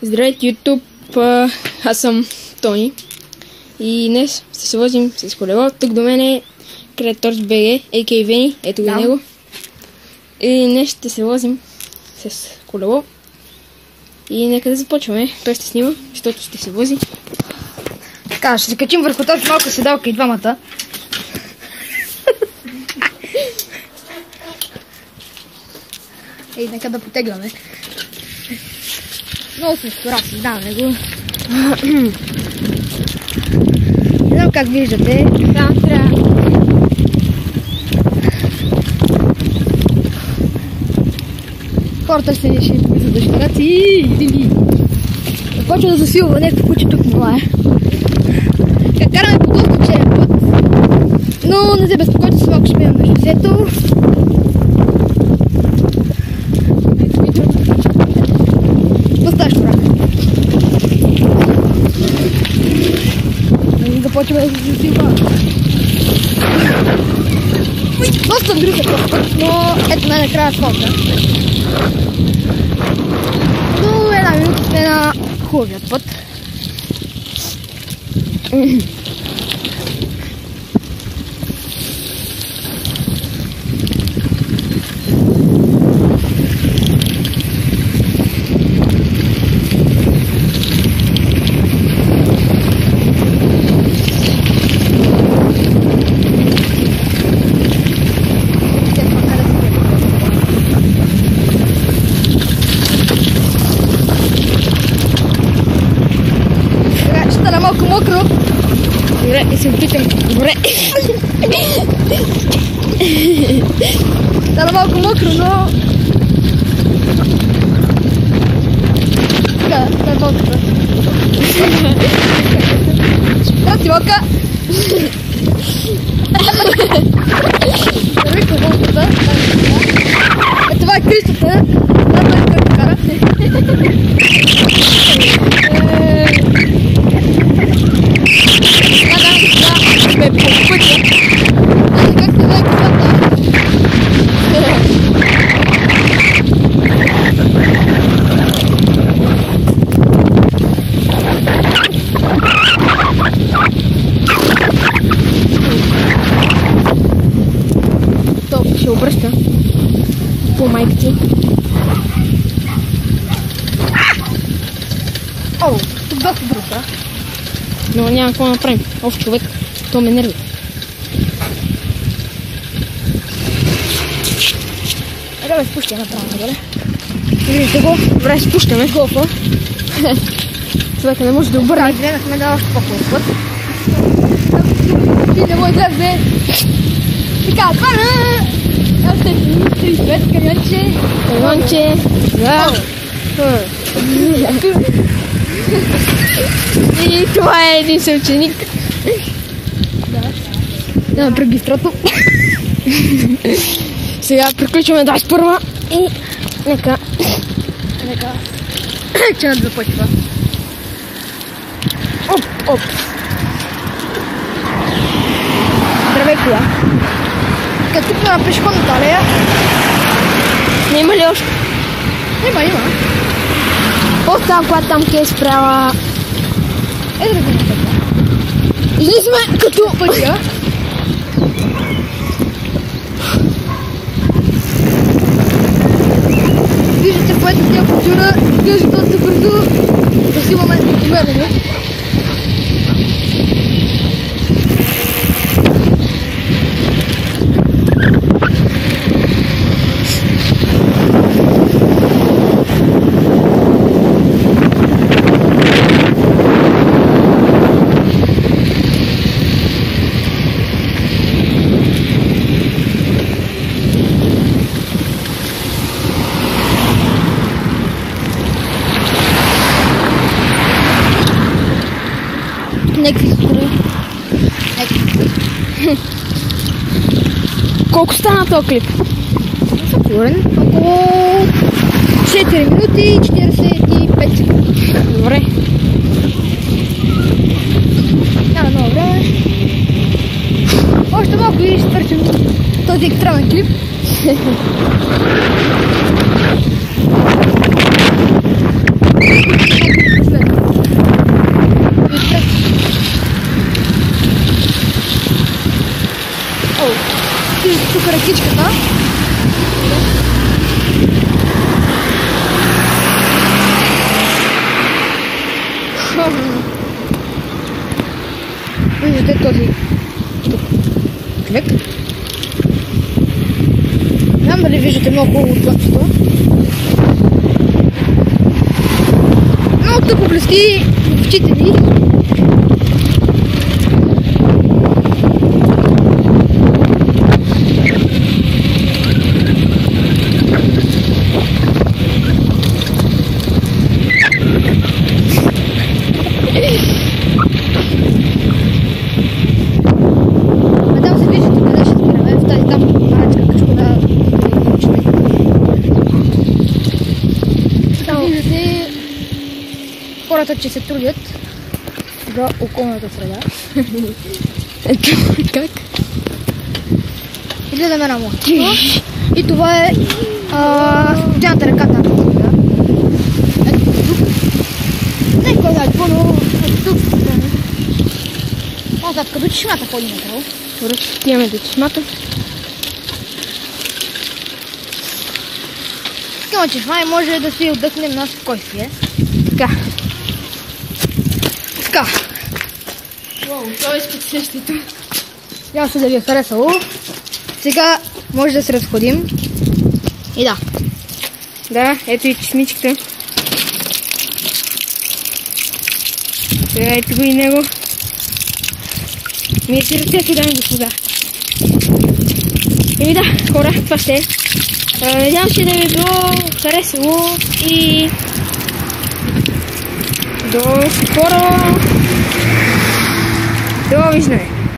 Здравейте, YouTube! Аз съм Тони и днес ще се возим с колело. Тук до мен е Creators.bg, a.k.a. Вени, ето го него. И днес ще се возим с колело. И нека да започваме. Той ще снима, защото ще се вози. Така, ще се качим върху този малка седалка и двамата. Ей, нека да потегляме. Много сме скоро, създаваме го. Не знам как виждате. Там трябва. Хората се ще за да шпарат и започва да засилва някакво куче тук милае. Караме по доста черен път. Но не се безпокойте, се малко ще минем на шосето. Поставяш корак. Започваме да се засилва. Доста друг е този път, но ето най-накрая асфалта. Но една минута сме на хубавият път. Малко мокро. Добре, и се опитам. Добре. Стана малко мокро, но... Така, това е болката. Трати болка. Върви по болката. Това е Кристата. Това е който кара. Ме по пътя. Как се вее косата? То ще обръща по майка ти. О, тук доста друга. Но няма какво направим. Ов човек, то ме нерви. Добре, спущаме направо, добре? Виждате го? Добре, спущаме. Голфа. Човека не може да обърне. Гледахме да още по-хубав път. И не му излезе. Така, това на... Още 35, камионче. Камионче. Да. И това е един съученик. Да, пребистрото. Сега приключваме 21 и нека. Че над започва. Оп, оп. Здравей, кола. Като тук на пешеходната алея. Няма ли още? Има. По-там, когато там ке е спряла. Ето да го напътя. Излизаме като Пътя. Виждате, поето с някаква чура, изглежда доста бързо. Засилваме умерено. Нека си спори. Колко стана този клип? Сигурен. Около 4 минути и 45 секунди. Добре. Няма много време. Още малко и ще свършим този екстремен клип. виждате този човек. Не знам дали виждате много хубаво от слънцето. Много тъпо блести в очите ни. Там се виждате къде ще спираме, в тази там малечка къща. Там виждате хората, че се трудят за околната среда. Ето как? И гледаме на мостито. И това е студената река там. Ето тук. Не кой да е пълно. Ето тук. Назад, като чешмата ходи направо. Добре, стигаме до чешмата. Такава чешма и може да си отдъхнем на спокойствие. Така. Така. Уау, това е спецсещето. Я се да ви е харесало. Сега може да се разходим. И да. Да, ето и чешмичката. Сега ето го и него. Миете ръцете, дами господа. Еми да, хора, това ще е. Надявам се да ви е било харесало и до скоро. Довиждане.